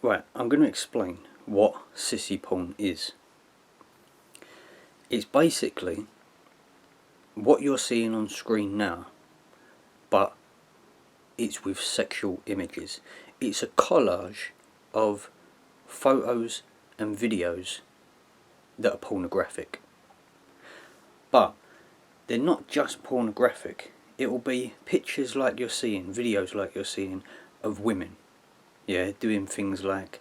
Right, I'm going to explain what sissy porn is. It's basically what you're seeing on screen now, but it's with sexual images. It's a collage of photos and videos that are pornographic. But they're not just pornographic. It will be pictures like you're seeing, videos like you're seeing of women, doing things like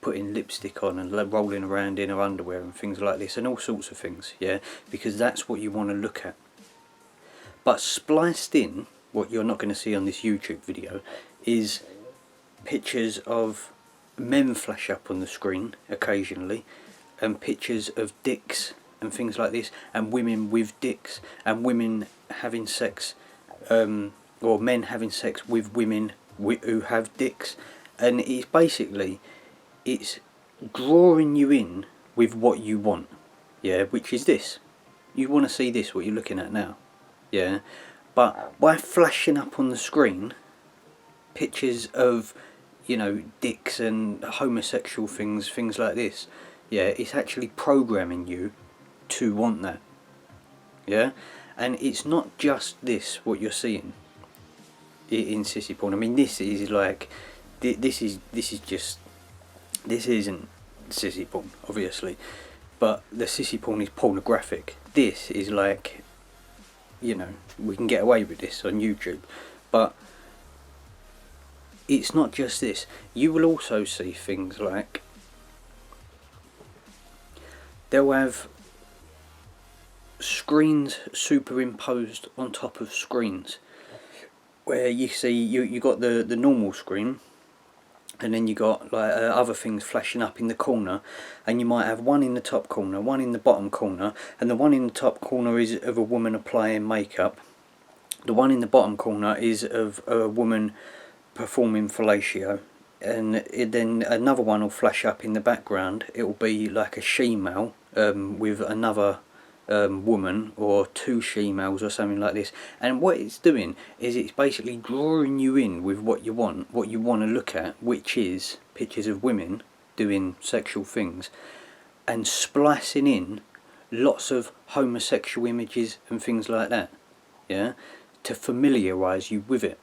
putting lipstick on and rolling around in her underwear and things like this, and all sorts of things, because that's what you want to look at. But spliced in, what you're not going to see on this YouTube video, is pictures of men flash up on the screen occasionally, and pictures of dicks and things like this, and women with dicks, and women having sex, or men having sex with women who have dicks. And it's basically, it's drawing you in with what you want, which is this. You want to see this, what you're looking at now, but by flashing up on the screen pictures of, dicks and homosexual things like this, it's actually programming you to want that, and it's not just this what you're seeing in sissy porn. I mean, this is like, this isn't sissy porn, obviously, but the sissy porn is pornographic. This is like, we can get away with this on YouTube, but it's not just this. You will also see things like, they'll have screens superimposed on top of screens, where you see you got the normal screen, and then you got like other things flashing up in the corner, and you might have one in the top corner, one in the bottom corner, and the one in the top corner is of a woman applying makeup, the one in the bottom corner is of a woman performing fellatio, and then another one will flash up in the background. It will be like a she-male with another woman, or two she-males or something like this, and what it's doing is it's basically drawing you in with what you want to look at, which is pictures of women doing sexual things, and splicing in lots of homosexual images and things like that, to familiarise you with it.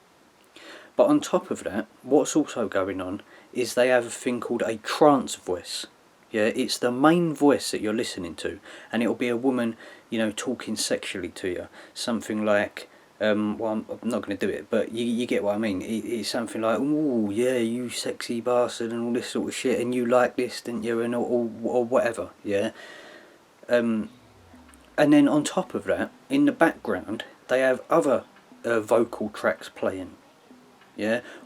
But on top of that, what's also going on is they have a thing called a trance voice. It's the main voice that you're listening to, and it'll be a woman, talking sexually to you. Something like, well, I'm not going to do it, but you get what I mean. It's something like, "Ooh, yeah, you sexy bastard," and all this sort of shit, and you like this, didn't you, and or whatever, And then on top of that, in the background, they have other vocal tracks playing.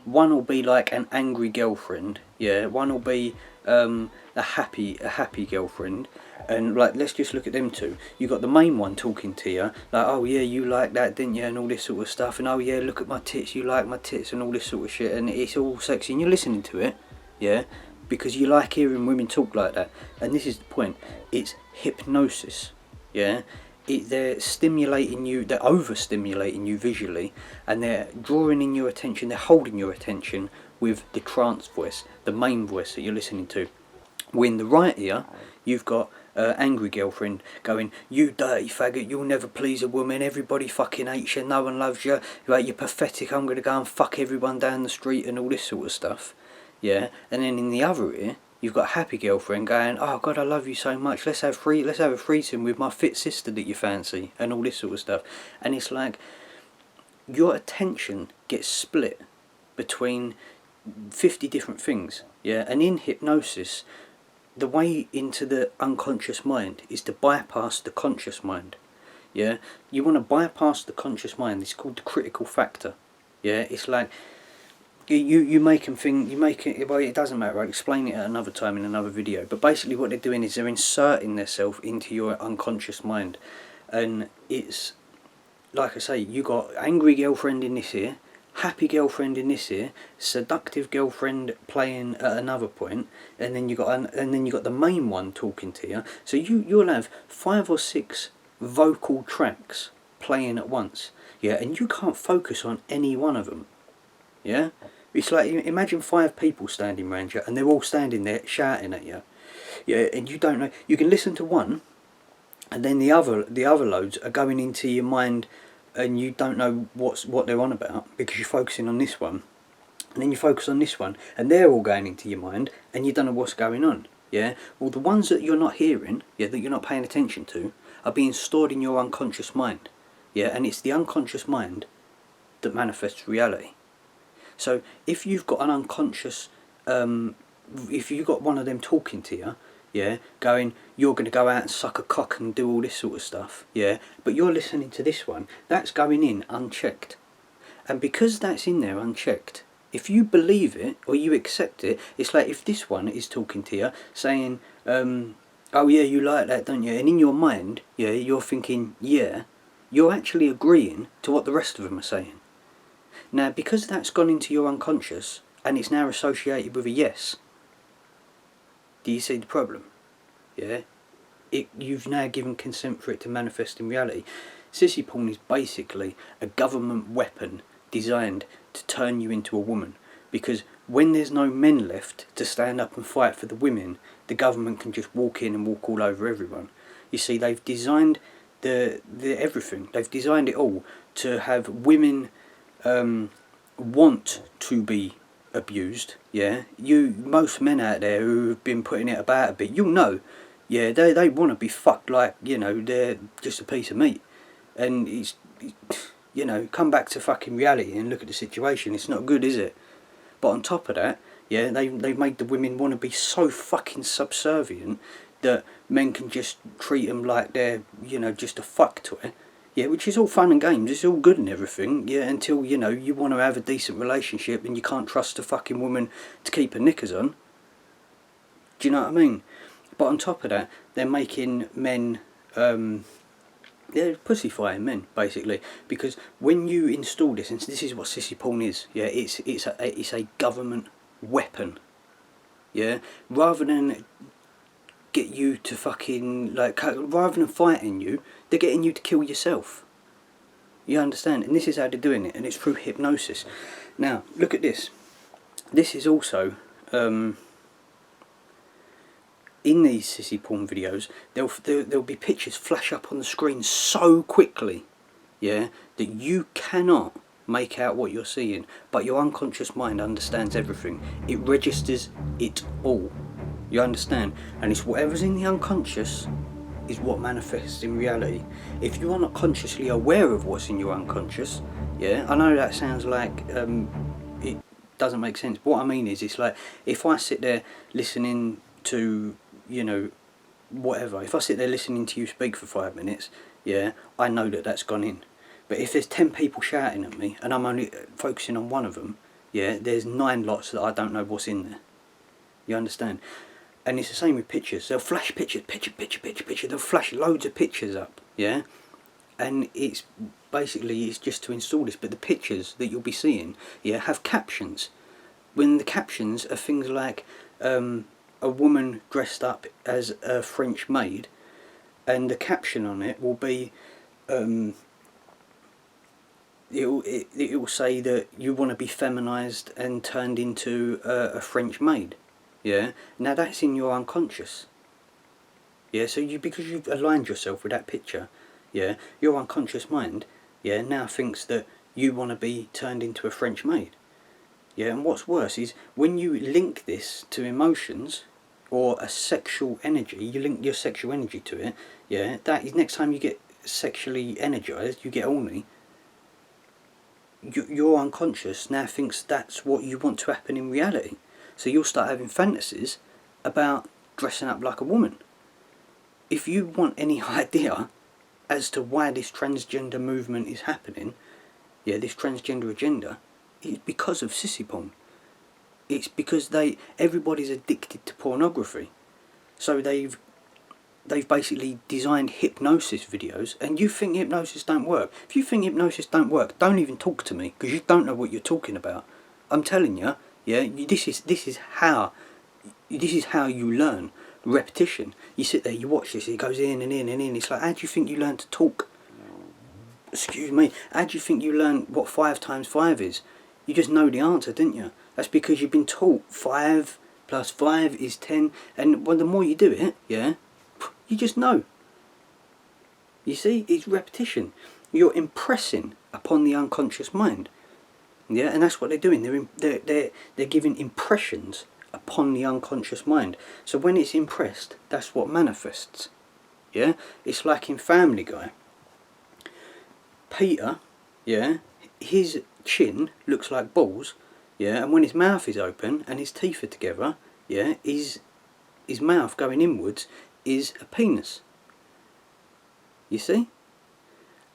One will be like an angry girlfriend. One will be a happy girlfriend, and like, let's just look at them two. You got the main one talking to you like, "Oh yeah, you like that, didn't you?" and all this sort of stuff, and "Oh yeah, look at my tits, you like my tits," and all this sort of shit, and it's all sexy, and you're listening to it, because you like hearing women talk like that. And this is the point. It's hypnosis. They're stimulating you, they're overstimulating you visually, and they're drawing in your attention, they're holding your attention with the trance voice, the main voice that you're listening to. In the right ear, you've got angry girlfriend going, "You dirty faggot, you'll never please a woman, everybody fucking hates you, no one loves you, you're pathetic, I'm going to go and fuck everyone down the street," and all this sort of stuff. And then in the other ear, you've got a happy girlfriend going, "Oh God, I love you so much, let's have a threesome with my fit sister that you fancy," and all this sort of stuff. And it's like, your attention gets split between 50 different things, and in hypnosis, the way into the unconscious mind is to bypass the conscious mind. You want to bypass the conscious mind. It's called the critical factor. It's like, you make them think, well, it doesn't matter, I'll explain it at another time in another video, but basically what they're doing is they're inserting themselves into your unconscious mind. And it's, like I say, you got angry girlfriend in this ear, happy girlfriend in this ear, seductive girlfriend playing at another point, and then you got the main one talking to you. So you'll have 5 or 6 vocal tracks playing at once, and you can't focus on any one of them. It's like, imagine 5 people standing around you and they're all standing there shouting at you. Yeah, and you don't know. You can listen to one, and then the other loads are going into your mind, and you don't know what they're on about because you're focusing on this one, and then you focus on this one, and they're all going into your mind, and you don't know what's going on. Yeah. Well, the ones that you're not hearing, yeah, that you're not paying attention to, are being stored in your unconscious mind. Yeah, and it's the unconscious mind that manifests reality. So if you've got an unconscious, if you've got one of them talking to you, yeah, going, you're going to go out and suck a cock and do all this sort of stuff, yeah, but you're listening to this one, that's going in unchecked. And because that's in there unchecked, if you believe it or you accept it, it's like if this one is talking to you, saying, oh yeah, you like that, don't you? And in your mind, yeah, you're thinking, yeah, you're actually agreeing to what the rest of them are saying. Now, because that's gone into your unconscious, and it's now associated with a yes, do you see the problem? Yeah? You've now given consent for it to manifest in reality. Sissy porn is basically a government weapon designed to turn you into a woman. Because when there's no men left to stand up and fight for the women, the government can just walk in and walk all over everyone. You see, they've designed the everything. They've designed it all to have women want to be abused. Yeah, most men out there who've been putting it about a bit, you'll know, yeah, they want to be fucked like, you know, they're just a piece of meat. And it's, you know, come back to fucking reality and look at the situation. It's not good, is it? But on top of that, yeah, they've made the women want to be so fucking subservient that men can just treat them like they're, you know, just a fuck toy. Yeah, which is all fun and games, it's all good and everything, yeah, until, you know, you want to have a decent relationship and you can't trust a fucking woman to keep her knickers on. Do you know what I mean? But on top of that, they're making men, they're pussyfying men, basically, because when you install this, and this is what sissy porn is, yeah, it's a government weapon, yeah, rather than get you to fucking, like, rather than fighting you, they're getting you to kill yourself. You understand? And this is how they're doing it, and it's through hypnosis. Now, look at this. This is also, in these sissy porn videos, there'll be pictures flash up on the screen so quickly, yeah, that you cannot make out what you're seeing, but your unconscious mind understands everything. It registers it all. You understand? And it's whatever's in the unconscious is what manifests in reality. If you are not consciously aware of what's in your unconscious, yeah, I know that sounds like it doesn't make sense. But what I mean is, it's like if I sit there listening to, you know, whatever, if I sit there listening to you speak for 5 minutes, yeah, I know that that's gone in. But if there's 10 people shouting at me and I'm only focusing on one of them, yeah, there's 9 lots that I don't know what's in there. You understand? And it's the same with pictures. They'll flash picture. They'll flash loads of pictures up, yeah? And it's basically, it's just to install this. But the pictures that you'll be seeing, yeah, have captions. When the captions are things like a woman dressed up as a French maid, and the caption on it will be, it will say that you want to be feminised and turned into a French maid. Yeah, now that's in your unconscious. Yeah, so because you've aligned yourself with that picture, yeah, your unconscious mind, yeah, now thinks that you want to be turned into a French maid. Yeah, and what's worse is when you link this to emotions or a sexual energy, you link your sexual energy to it, yeah, that is next time you get sexually energized, you get horny, your unconscious now thinks that's what you want to happen in reality. So you'll start having fantasies about dressing up like a woman. If you want any idea as to why this transgender movement is happening, yeah, this transgender agenda, it's because of sissy porn. It's because everybody's addicted to pornography. So they've basically designed hypnosis videos, and you think hypnosis don't work. If you think hypnosis don't work, don't even talk to me, because you don't know what you're talking about. I'm telling you. Yeah, this is how you learn. Repetition. You sit there, you watch this, it goes in and in and in. It's like, how do you think you learn to talk? Excuse me. How do you think you learn what 5 times 5 is? You just know the answer, didn't you? That's because you've been taught 5 plus 5 is 10, and well, the more you do it, yeah, you just know. You see, it's repetition. You're impressing upon the unconscious mind. Yeah, and that's what they're doing. They're giving impressions upon the unconscious mind. So when it's impressed, that's what manifests. Yeah, it's like in Family Guy. Peter, yeah, his chin looks like balls, yeah, and when his mouth is open and his teeth are together, yeah, his mouth going inwards is a penis. You see?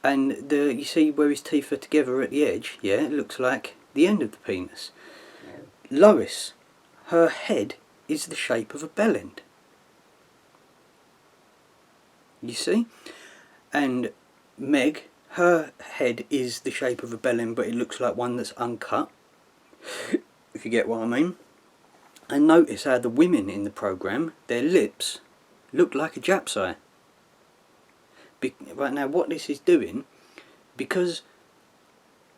And you see where his teeth are together at the edge, yeah, it looks like the end of the penis. Lois, her head is the shape of a bellend. You see? And Meg, her head is the shape of a bellend, but it looks like one that's uncut, if you get what I mean. And notice how the women in the programme, their lips look like a Jap's eye. Right now, what this is doing, because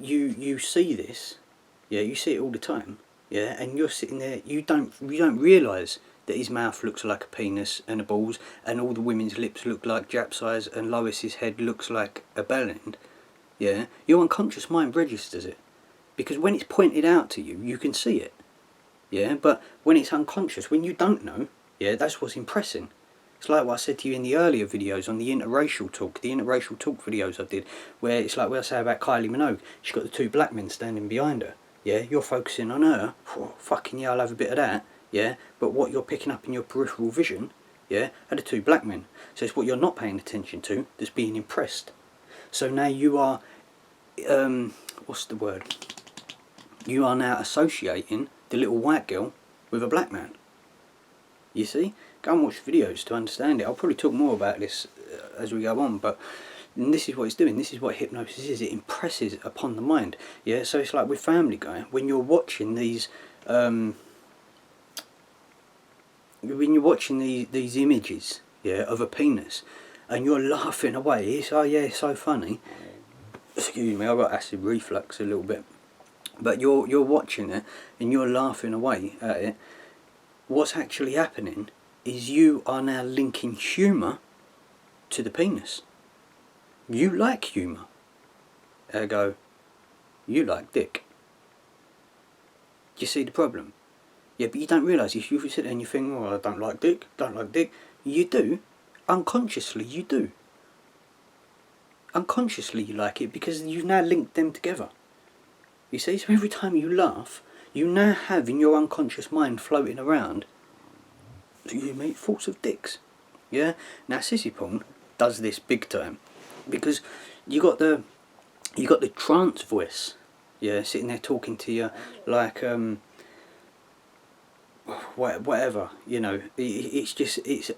you see this, yeah, you see it all the time, yeah, and you're sitting there, you don't realise that his mouth looks like a penis and a balls, and all the women's lips look like Jap's eyes, and Lois's head looks like a bellend. Yeah, your unconscious mind registers it, because when it's pointed out to you, you can see it. Yeah, but when it's unconscious, when you don't know, yeah, that's what's impressing. It's like what I said to you in the earlier videos on the interracial talk videos I did, where it's like what I say about Kylie Minogue. She's got the 2 black men standing behind her. Yeah, you're focusing on her. Oh, fucking yeah, I'll have a bit of that. Yeah, but what you're picking up in your peripheral vision, yeah, are the 2 black men. So it's what you're not paying attention to that's being impressed. So now you are, what's the word? You are now associating the little white girl with a black man. You see? Go and watch videos to understand it. I'll probably talk more about this as we go on, but this is what it's doing. This is what hypnosis is. It impresses upon the mind. Yeah, so it's like with Family Guy, when you're watching these these images, yeah, of a penis, and you're laughing away. It's, oh yeah, it's so funny. Excuse me, I've got acid reflux a little bit. But you're watching it and you're laughing away at it. What's actually happening is you are now linking humour to the penis. You like humour. Ergo, you like dick. Do you see the problem? Yeah, but you don't realise if you sit there and you think, oh, I don't like dick, don't like dick. You do. Unconsciously you do. Unconsciously you like it because you've now linked them together. You see, so every time you laugh, you now have in your unconscious mind floating around, you meet thoughts of dicks. Yeah? Now sissy porn does this big time, because you got the trance voice, yeah, sitting there talking to you like whatever, you know. It's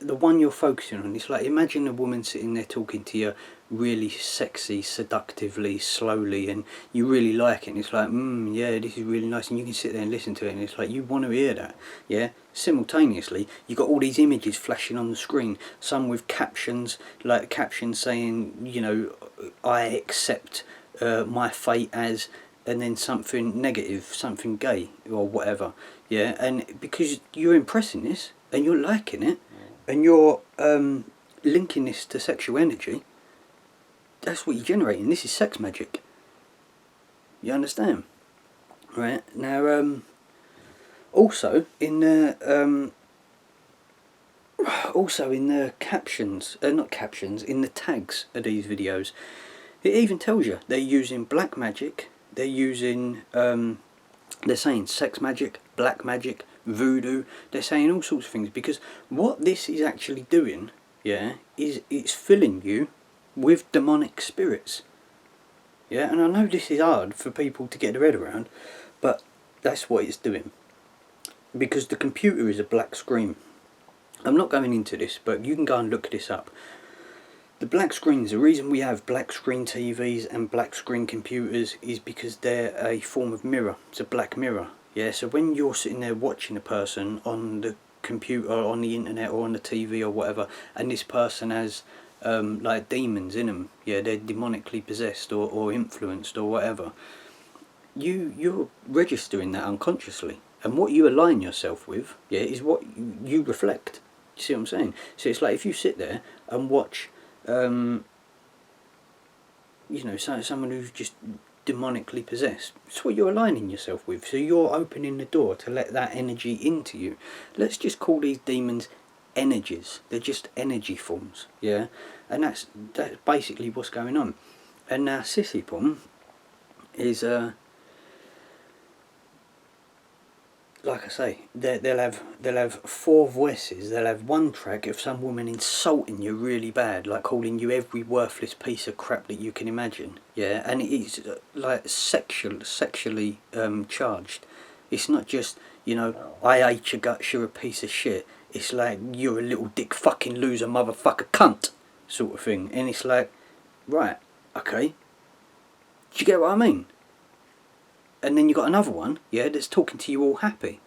the one you're focusing on. It's like, imagine a woman sitting there talking to you really sexy, seductively, slowly, and you really like it, and it's like, yeah, this is really nice, and you can sit there and listen to it, and it's like you want to hear that. Yeah, simultaneously you've got all these images flashing on the screen, some with captions, like captions saying, you know, I accept my fate as, and then something negative, something gay or whatever. Yeah, and because you're impressing this and you're liking it, and you're linking this to sexual energy, that's what you're generating. This is sex magic. You understand? Right, now also in the captions, not captions, in the tags of these videos, it even tells you they're using black magic, they're using they're saying sex magic, black magic, voodoo. They're saying all sorts of things, because what this is actually doing, yeah, is it's filling you with demonic spirits. Yeah, and I know this is hard for people to get their head around, but that's what it's doing. Because the computer is a black screen. I'm not going into this, but you can go and look this up. The black screens, the reason we have black screen TVs and black screen computers is because they're a form of mirror. It's a black mirror. Yeah, so when you're sitting there watching a person on the computer, or on the internet, or on the TV or whatever, and this person has like demons in them, yeah, they're demonically possessed or influenced or whatever, you're registering that unconsciously, and what you align yourself with, yeah, is what you reflect. You see what I'm saying? So it's like if you sit there and watch, someone who's just demonically possessed, it's what you're aligning yourself with. So you're opening the door to let that energy into you. Let's just call these demons energies. They're just energy forms, yeah, and that's basically what's going on. And now Sissy porn is like I say, they'll have four voices. They'll have one track of some woman insulting you really bad, like calling you every worthless piece of crap that you can imagine. Yeah, and it's like sexually charged. It's not just, I hate your guts, you're a piece of shit. It's like, you're a little dick fucking loser motherfucker cunt sort of thing. And it's like, right, okay, do you get what I mean? And then you got another one, yeah, that's talking to you all happy.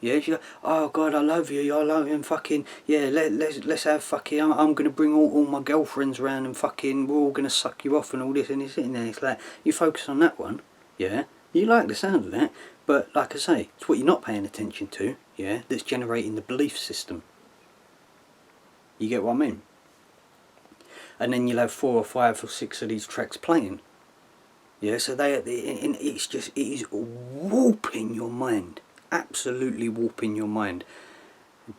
Yeah, she's like, oh God, I love you, and fucking, yeah, let's have fucking, I'm gonna bring all my girlfriends around and fucking, we're all gonna suck you off and all this, and you're sitting there, it's like, you focus on that one, yeah, you like the sound of that, but like I say, it's what you're not paying attention to, yeah, that's generating the belief system. You get what I mean? And then you'll have 4 or 5 or 6 of these tracks playing. Yeah, so it is warping your mind, absolutely warping your mind.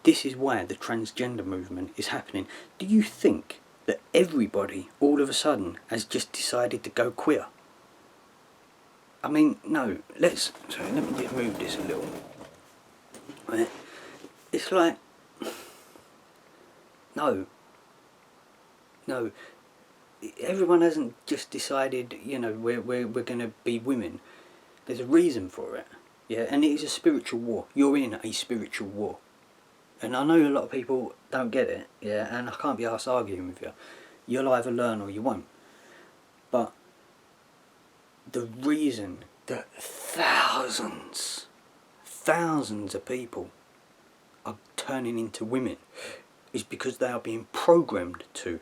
This is why the transgender movement is happening. Do you think that everybody all of a sudden has just decided to go queer? I mean, no, let me just move this a little. Right? It's like, no, everyone hasn't just decided, we're going to be women. There's a reason for it, yeah, and it is a spiritual war. You're in a spiritual war, and I know a lot of people don't get it, yeah, and I can't be arsed arguing with you. You'll either learn or you won't. But the reason that thousands of people are turning into women is because they are being programmed to.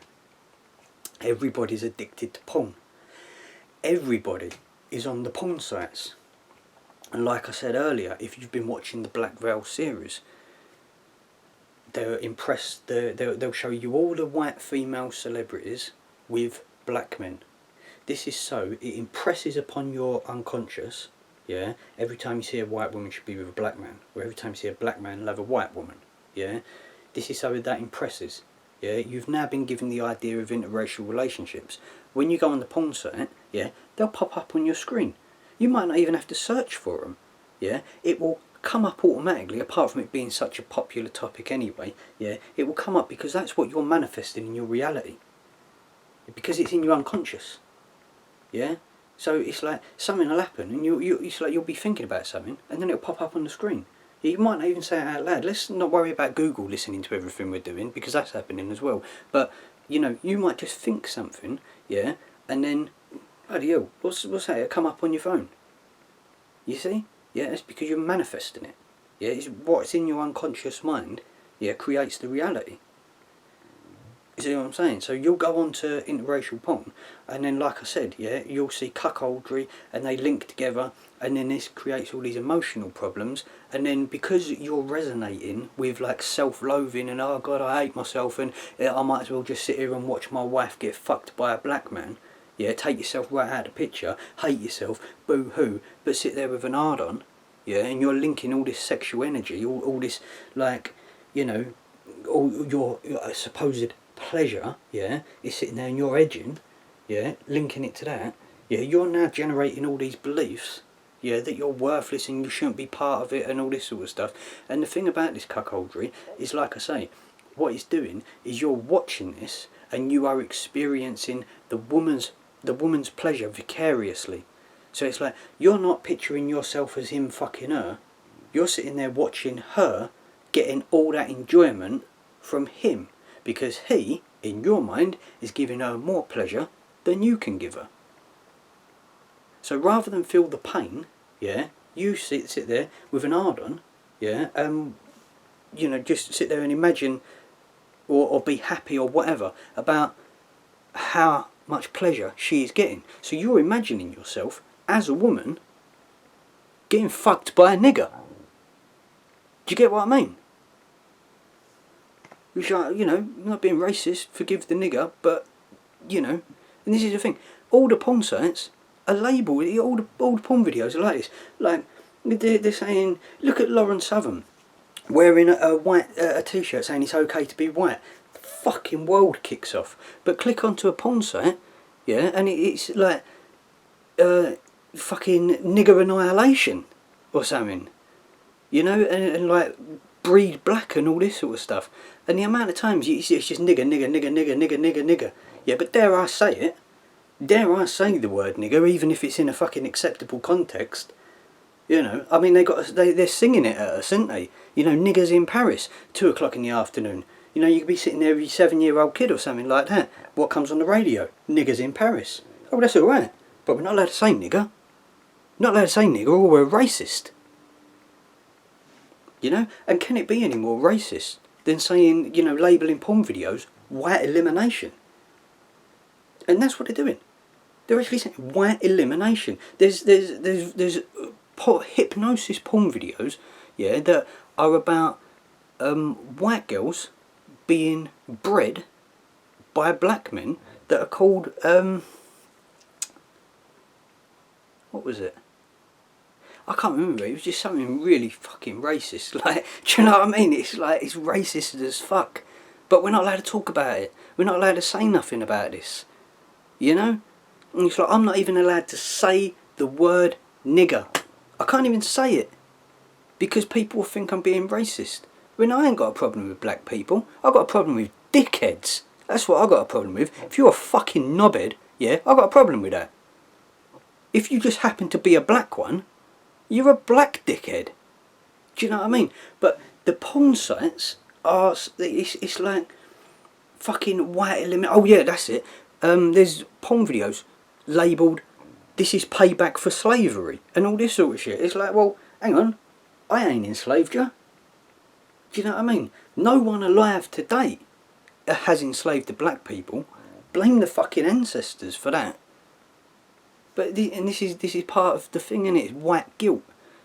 Everybody's addicted to porn. Everybody is on the porn sites. And like I said earlier, if you've been watching the Black Veil series, they'll show you all the white female celebrities with black men. This is so, it impresses upon your unconscious, yeah, every time you see a white woman should be with a black man, or every time you see a black man love a white woman, yeah. This is so that impresses. Yeah, you've now been given the idea of interracial relationships. When you go on the porn site, yeah, they'll pop up on your screen. You might not even have to search for them. Yeah, it will come up automatically, apart from it being such a popular topic anyway. Yeah, it will come up because that's what you're manifesting in your reality. Because it's in your unconscious. Yeah, so it's like something will happen, and it's like you'll be thinking about something, and then it'll pop up on the screen. You might not even say it out loud. Let's not worry about Google listening to everything we're doing, because that's happening as well. But, you might just think something, yeah, and then, bloody hell, what's that? It'll come up on your phone. You see? Yeah, it's because you're manifesting it. Yeah, it's what's in your unconscious mind, yeah, creates the reality. You see what I'm saying? So you'll go on to interracial porn, and then, like I said, yeah, you'll see cuckoldry, and they link together, and then this creates all these emotional problems, and then because you're resonating with like self-loathing and, oh God, I hate myself, and I might as well just sit here and watch my wife get fucked by a black man, yeah, take yourself right out of the picture, hate yourself, boo-hoo, but sit there with an hard-on, yeah, and you're linking all this sexual energy, all this, like, all your supposed pleasure, yeah, is sitting there and you're edging, yeah, linking it to that, yeah, you're now generating all these beliefs, yeah, that you're worthless and you shouldn't be part of it and all this sort of stuff. And the thing about this cuckoldry is, like I say, what it's doing is you're watching this and you are experiencing the woman's pleasure vicariously. So it's like, you're not picturing yourself as him fucking her, you're sitting there watching her getting all that enjoyment from him, because he, in your mind, is giving her more pleasure than you can give her. So rather than feel the pain, yeah, you sit there with an hard-on, yeah, just sit there and imagine or be happy or whatever about how much pleasure she is getting. So you're imagining yourself as a woman, getting fucked by a nigger. Do you get what I mean? Which, you know, not being racist, forgive the nigger, but, you know, and this is the thing, all the porn sites are labelled, all the porn videos are like this. Like, they're saying, look at Lauren Southern wearing a white a t-shirt saying it's okay to be white. The fucking world kicks off. But click onto a porn site, yeah, and it's like fucking nigger annihilation or something, you know, and like breed black and all this sort of stuff. And the amount of times it's just nigger, nigger, nigger, nigger, nigger, nigger, nigger. Yeah, but dare I say it? Dare I say the word nigger, even if it's in a fucking acceptable context? You know, I mean, they're singing it at us, aren't they? You know, niggers in Paris, 2 o'clock in the afternoon. You know, you could be sitting there with your 7-year-old kid or something like that. What comes on the radio? Niggers in Paris. Oh, that's all right. But we're not allowed to say nigger. Not allowed to say nigger, or we're racist. You know, and can it be any more racist than saying, you know, labelling porn videos white elimination? And that's what they're doing. They're actually saying white elimination. There's hypnosis porn videos, yeah, that are about white girls being bred by black men that are called what was it? I can't remember. It was just something really fucking racist. Like, do you know what I mean? It's like, it's racist as fuck. But we're not allowed to talk about it. We're not allowed to say nothing about this. You know? And it's like, I'm not even allowed to say the word nigger. I can't even say it. Because people think I'm being racist. When I ain't got a problem with black people. I've got a problem with dickheads. That's what I've got a problem with. If you're a fucking knobhead, yeah, I've got a problem with that. If you just happen to be a black one, you're a black dickhead. Do you know what I mean? But the porn sites are, it's like fucking white elimination. Oh yeah, that's it. There's porn videos labelled, this is payback for slavery and all this sort of shit. It's like, well, hang on, I ain't enslaved you. Do you know what I mean? No one alive today has enslaved the black people. Blame the fucking ancestors for that. But this is part of the thing, innit? It's white guilt.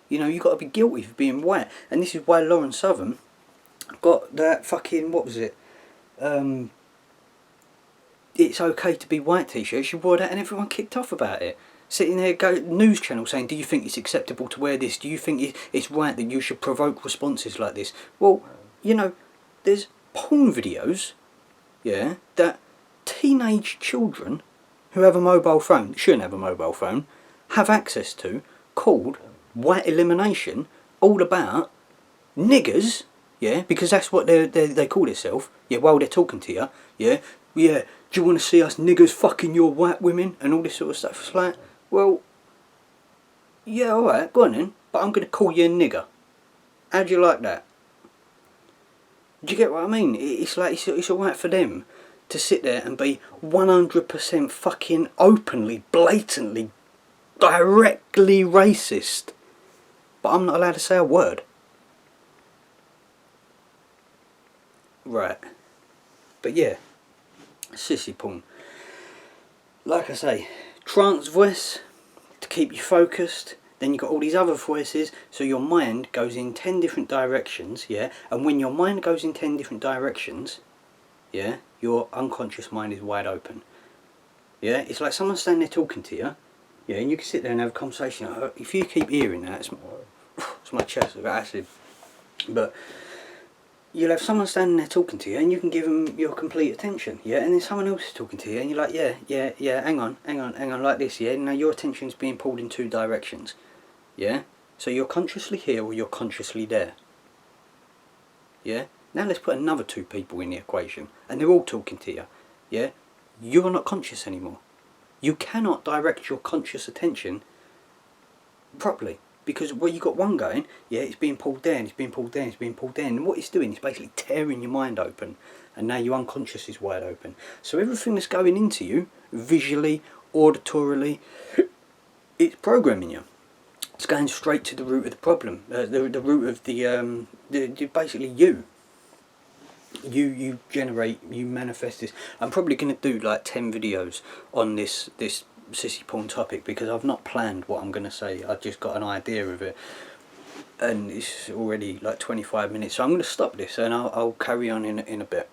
You know, you've got to be guilty for being white. And this is why Lauren Southern got that fucking, what was it? It's okay to be white t-shirt. She wore that and everyone kicked off about it. Sitting there, news channel saying, do you think it's acceptable to wear this? Do you think it's right that you should provoke responses like this? Well, you know, there's porn videos, yeah, that teenage children who have a mobile phone, shouldn't have a mobile phone, have access to, called white elimination, all about niggers, yeah, because that's what they call themselves, yeah, while they're talking to you, yeah, do you want to see us niggers fucking your white women, and all this sort of stuff. It's like, well, yeah, alright, go on then, but I'm going to call you a nigger. How do you like that? Do you get what I mean? It's like, it's alright for them to sit there and be 100% fucking openly, blatantly, directly racist. But I'm not allowed to say a word. Right. But yeah, sissy porn. Like I say, trance voice to keep you focused. Then you've got all these other voices, so your mind goes in 10 different directions, yeah? And when your mind goes in 10 different directions, yeah, your unconscious mind is wide open. Yeah, it's like someone standing there talking to you, yeah, and you can sit there and have a conversation. If you keep hearing that, it's my chest, I've got acid. But you'll have someone standing there talking to you and you can give them your complete attention, yeah, and then someone else is talking to you and you're like, yeah, hang on, like this, yeah, now your attention's being pulled in 2 directions, yeah, so you're consciously here or you're consciously there, yeah. Now let's put another 2 people in the equation and they're all talking to you, yeah, you're not conscious anymore. You cannot direct your conscious attention properly. Because well, you got one going, yeah, it's being pulled down, it's being pulled down, it's being pulled down. And what it's doing is basically tearing your mind open. And now your unconscious is wide open. So everything that's going into you, visually, auditorily, it's programming you. It's going straight to the root of the problem. The root of the basically you. You generate, you manifest this. I'm probably going to do like 10 videos on this sissy porn topic, because I've not planned what I'm going to say. I've just got an idea of it, and it's already like 25 minutes, so I'm going to stop this and I'll carry on in a bit.